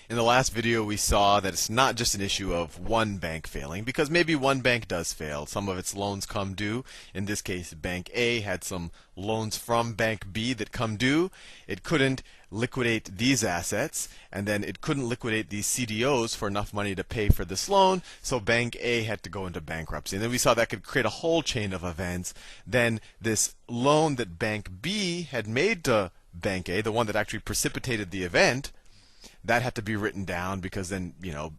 In the last video, we saw that it's not just an issue of one bank failing, because maybe one bank does fail. Some of its loans come due. In this case, Bank A had some loans from Bank B that come due. It couldn't liquidate these assets, and then it couldn't liquidate these CDOs for enough money to pay for this loan, so Bank A had to go into bankruptcy. And then we saw that could create a whole chain of events. Then this loan that Bank B had made to Bank A, the one that actually precipitated the event, that had to be written down, because then,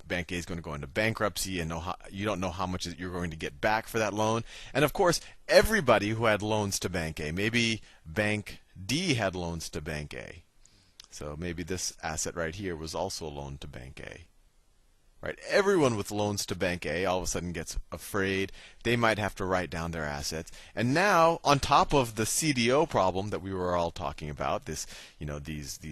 Bank A is going to go into bankruptcy, and you don't know how much you're going to get back for that loan. And of course, everybody who had loans to Bank A, maybe Bank D had loans to Bank A. So maybe this asset right here was also a loan to Bank A. Right? Everyone with loans to Bank A all of a sudden gets afraid. They might have to write down their assets. And now, on top of the CDO problem that we were all talking about, these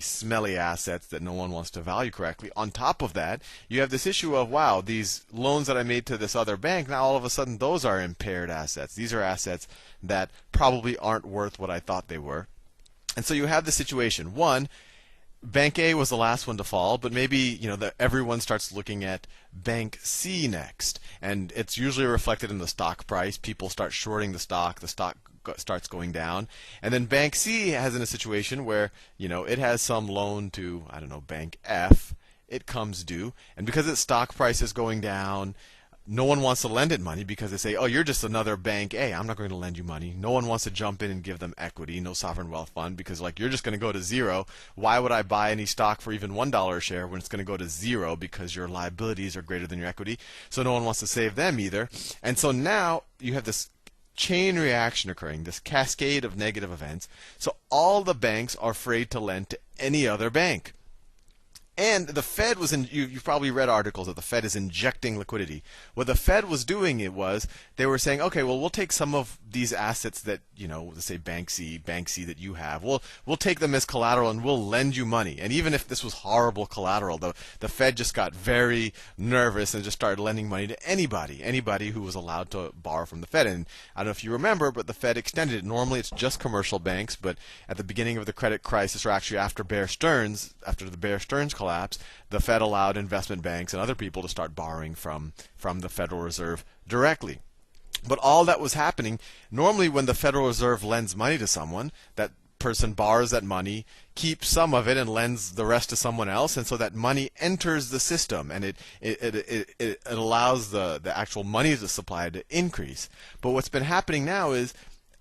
smelly assets that no one wants to value correctly, on top of that, you have this issue of, wow, these loans that I made to this other bank, now all of a sudden those are impaired assets. These are assets that probably aren't worth what I thought they were. And so you have the situation. One, Bank A was the last one to fall, but maybe everyone starts looking at Bank C next, and it's usually reflected in the stock price. People start shorting the stock starts going down, and then Bank C has in a situation where it has some loan to, I don't know, Bank F. It comes due, and because its stock price is going down, no one wants to lend it money, because they say, oh, you're just another Bank A. I'm not going to lend you money. No one wants to jump in and give them equity, no sovereign wealth fund, because you're just going to go to zero. Why would I buy any stock for even $1 a share when it's going to go to zero, because your liabilities are greater than your equity? So no one wants to save them either. And so now you have this chain reaction occurring, this cascade of negative events. So all the banks are afraid to lend to any other bank. And the Fed was you've probably read articles that the Fed is injecting liquidity. What the Fed was doing, they were saying, okay, well, we'll take some of these assets that, let's say Bank C that you have. We'll take them as collateral and we'll lend you money. And even if this was horrible collateral, the Fed just got very nervous and just started lending money to anybody who was allowed to borrow from the Fed. And I don't know if you remember, but the Fed extended it. Normally it's just commercial banks, but at the beginning of the credit crisis, or actually after the Bear Stearns collapse, the Fed allowed investment banks and other people to start borrowing from the Federal Reserve directly. But all that was happening, normally when the Federal Reserve lends money to someone, that person borrows that money, keeps some of it, and lends the rest to someone else, and so that money enters the system, and it allows the actual money supply to increase. But what's been happening now is,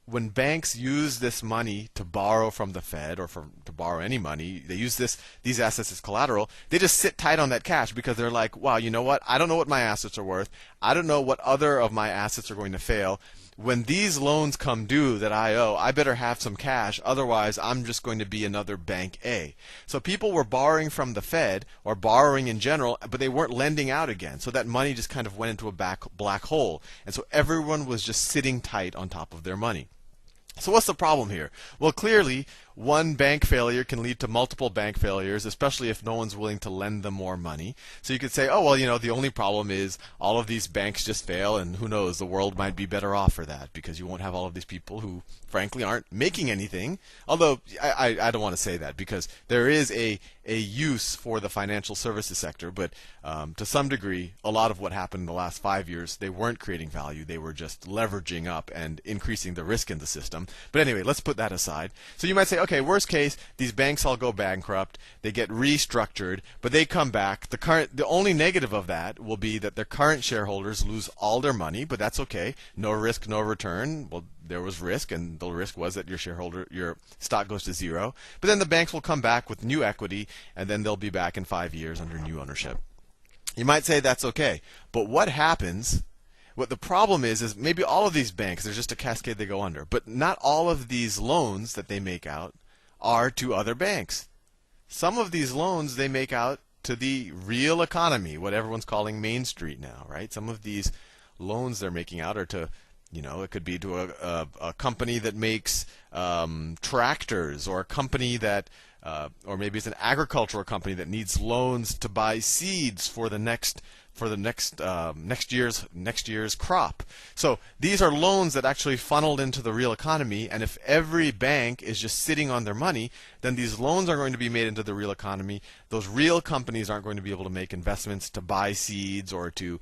when banks use this money to borrow from the Fed, or to borrow any money, they use these assets as collateral. They just sit tight on that cash, because they're like, wow, you know what? I don't know what my assets are worth. I don't know what other of my assets are going to fail. When these loans come due that I owe, I better have some cash. Otherwise, I'm just going to be another Bank A. So people were borrowing from the Fed, or borrowing in general, but they weren't lending out again. So that money just kind of went into a black hole. And so everyone was just sitting tight on top of their money. So what's the problem here? Well, clearly, one bank failure can lead to multiple bank failures, especially if no one's willing to lend them more money. So you could say, oh, well, the only problem is all of these banks just fail, and who knows, the world might be better off for that, because you won't have all of these people who, frankly, aren't making anything. Although, I don't want to say that, because there is a use for the financial services sector, but to some degree, a lot of what happened in the last 5 years, they weren't creating value. They were just leveraging up and increasing the risk in the system. But anyway, let's put that aside. So you might say, okay, worst case, these banks all go bankrupt, they get restructured, but they come back. The only negative of that will be that their current shareholders lose all their money, but that's okay. No risk, no return. Well, there was risk, and the risk was that your stock goes to zero. But then the banks will come back with new equity, and then they'll be back in 5 years under new ownership. You might say that's okay, but what happens? What the problem is maybe all of these banks, there's just a cascade they go under, but not all of these loans that they make out are to other banks. Some of these loans they make out to the real economy, what everyone's calling Main Street now, right? Some of these loans they're making out are to, it could be to a company that makes tractors, or a company that, or maybe it's an agricultural company that needs loans to buy seeds for the next for the next year's crop. So these are loans that actually funneled into the real economy, and if every bank is just sitting on their money, then these loans are going to be made into the real economy. Those real companies aren't going to be able to make investments to buy seeds or to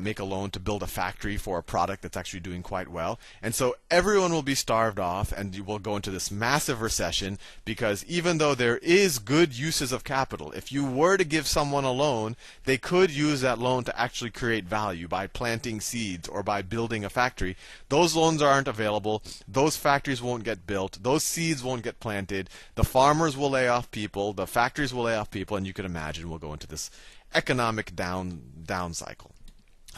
make a loan to build a factory for a product that's actually doing quite well. And so everyone will be starved off, and you will go into this massive recession, because even though there is good uses of capital, if you were to give someone a loan, they could use that loan to actually create value by planting seeds or by building a factory. Those loans aren't available. Those factories won't get built. Those seeds won't get planted. The farmers will lay off people. The factories will lay off people, and you can imagine we'll go into this economic down cycle.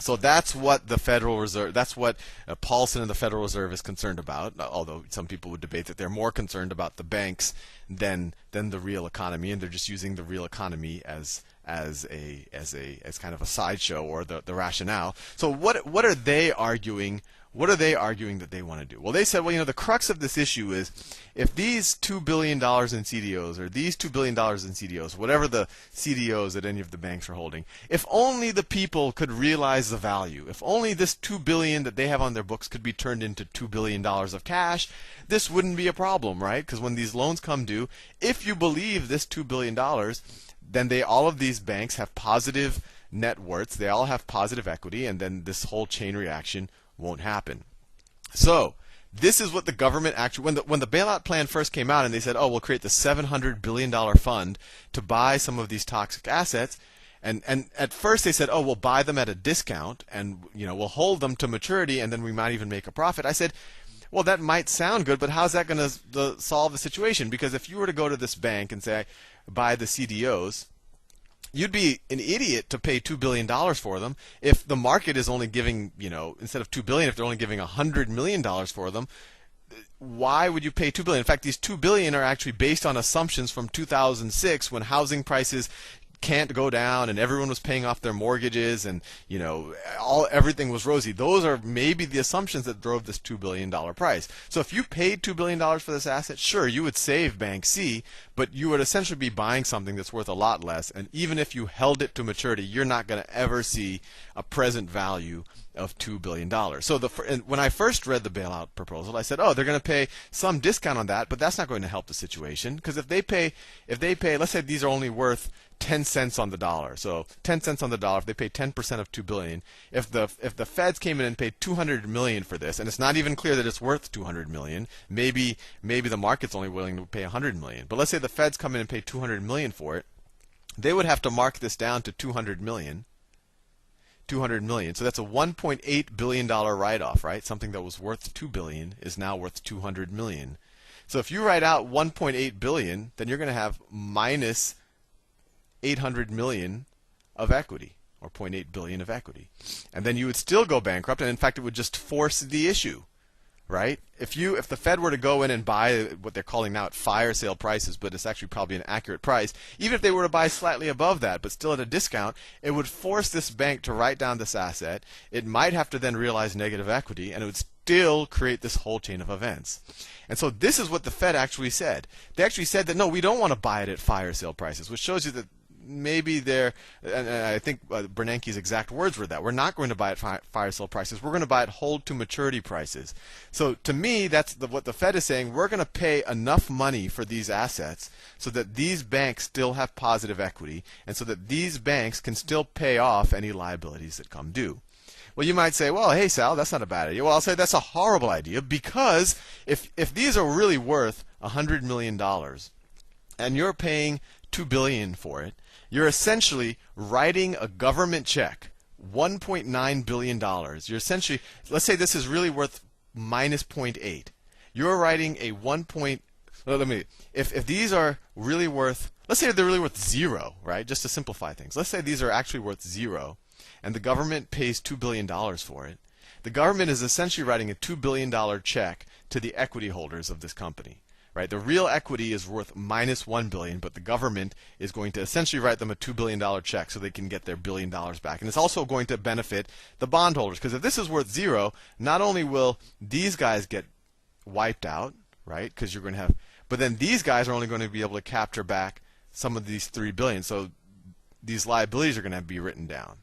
So that's what the Federal Reserve, that's what Paulson and the Federal Reserve is concerned about. Although some people would debate that they're more concerned about the banks than the real economy, and they're just using the real economy as kind of a sideshow, or the rationale. So what are they arguing? What are they arguing that they want to do? Well, they said, well, the crux of this issue is, if these $2 billion in CDOs, or these $2 billion in CDOs, whatever the CDOs that any of the banks are holding, if only the people could realize the value, if only this $2 billion that they have on their books could be turned into $2 billion of cash, this wouldn't be a problem, right? Because when these loans come due, if you believe this $2 billion, then all of these banks have positive net worths, they all have positive equity, and then this whole chain reaction won't happen. So this is what the government actually, when the bailout plan first came out, and they said, oh, we'll create the $700 billion fund to buy some of these toxic assets, and at first they said, oh, we'll buy them at a discount, and we'll hold them to maturity, and then we might even make a profit. I said, well, that might sound good, but how's that going to solve the situation? Because if you were to go to this bank and say, buy the CDOs, you'd be an idiot to pay $2 billion for them if the market is only giving, instead of $2 billion, if they're only giving $100 million for them. Why would you pay $2 billion? In fact, these $2 billion are actually based on assumptions from 2006, when housing prices can't go down and everyone was paying off their mortgages, and everything was rosy. Those are maybe the assumptions that drove this $2 billion price. So if you paid $2 billion for this asset, sure, you would save Bank C, but you would essentially be buying something that's worth a lot less, and even if you held it to maturity, you're not going to ever see a present value of $2 billion. So when I first read the bailout proposal, I said, oh, they're going to pay some discount on that, but that's not going to help the situation, because if they pay, let's say these are only worth 10 cents on the dollar. So 10 cents on the dollar, if they pay 10% of $2 billion, if the feds came in and paid $200 million for this, and it's not even clear that it's worth $200 million, maybe the market's only willing to pay $100 million. But let's say the feds come in and pay $200 million for it, they would have to mark this down to $200 million. So that's a $1.8 billion write-off, right? Something that was worth $2 billion is now worth $200 million. So if you write out $1.8 billion, then you're going to have minus $800 million of equity, or $0.8 billion of equity. And then you would still go bankrupt, and in fact it would just force the issue, right? If the Fed were to go in and buy what they're calling now at fire sale prices, but it's actually probably an accurate price, even if they were to buy slightly above that, but still at a discount, it would force this bank to write down this asset. It might have to then realize negative equity, and it would still create this whole chain of events. And so this is what the Fed actually said. They actually said that, no, we don't want to buy it at fire sale prices, which shows you that maybe they're, and I think Bernanke's exact words were that we're not going to buy at fire sale prices. We're going to buy at hold to maturity prices. So to me, that's what the Fed is saying. We're going to pay enough money for these assets so that these banks still have positive equity, and so that these banks can still pay off any liabilities that come due. Well, you might say, well, hey, Sal, that's not a bad idea. Well, I'll say that's a horrible idea, because if these are really worth $100 million and you're paying $2 billion for it, you're essentially writing a government check, $1.9 billion. You're essentially, let's say this is really worth minus 0.8. You're writing a if these are really worth, let's say they're really worth zero, right? Just to simplify things. Let's say these are actually worth zero, and the government pays $2 billion for it. The government is essentially writing a $2 billion check to the equity holders of this company. Right? The real equity is worth minus $1 billion, but the government is going to essentially write them a $2 billion check so they can get their $1 billion back. And it's also going to benefit the bondholders, because if this is worth zero, not only will these guys get wiped out, right? Because you're going to have, but then these guys are only going to be able to capture back some of these $3 billion. So these liabilities are going to be written down.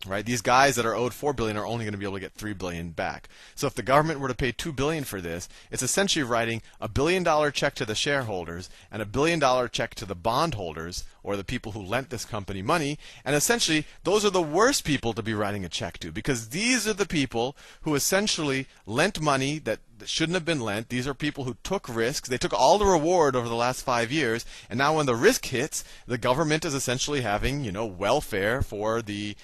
Right? These guys that are owed $4 billion are only going to be able to get $3 billion back. So if the government were to pay $2 billion for this, it's essentially writing a $1 billion check to the shareholders and a $1 billion check to the bondholders, or the people who lent this company money. And essentially, those are the worst people to be writing a check to, because these are the people who essentially lent money that shouldn't have been lent. These are people who took risks. They took all the reward over the last 5 years, and now when the risk hits, the government is essentially having, welfare for the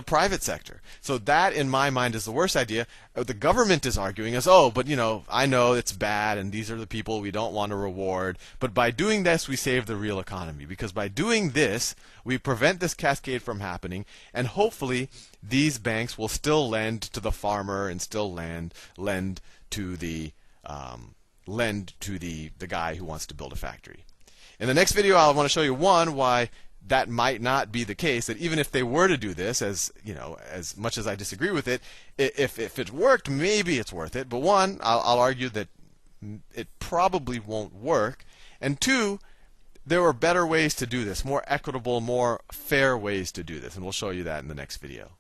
private sector. So that, in my mind, is the worst idea. The government is arguing as, but I know it's bad, and these are the people we don't want to reward. But by doing this, we save the real economy, because by doing this, we prevent this cascade from happening, and hopefully these banks will still lend to the farmer and still lend to the guy who wants to build a factory. In the next video, I want to show you why that might not be the case. That even if they were to do this, as much as I disagree with it, if it worked, maybe it's worth it. But one, I'll argue that it probably won't work. And two, there are better ways to do this, more equitable, more fair ways to do this, and we'll show you that in the next video.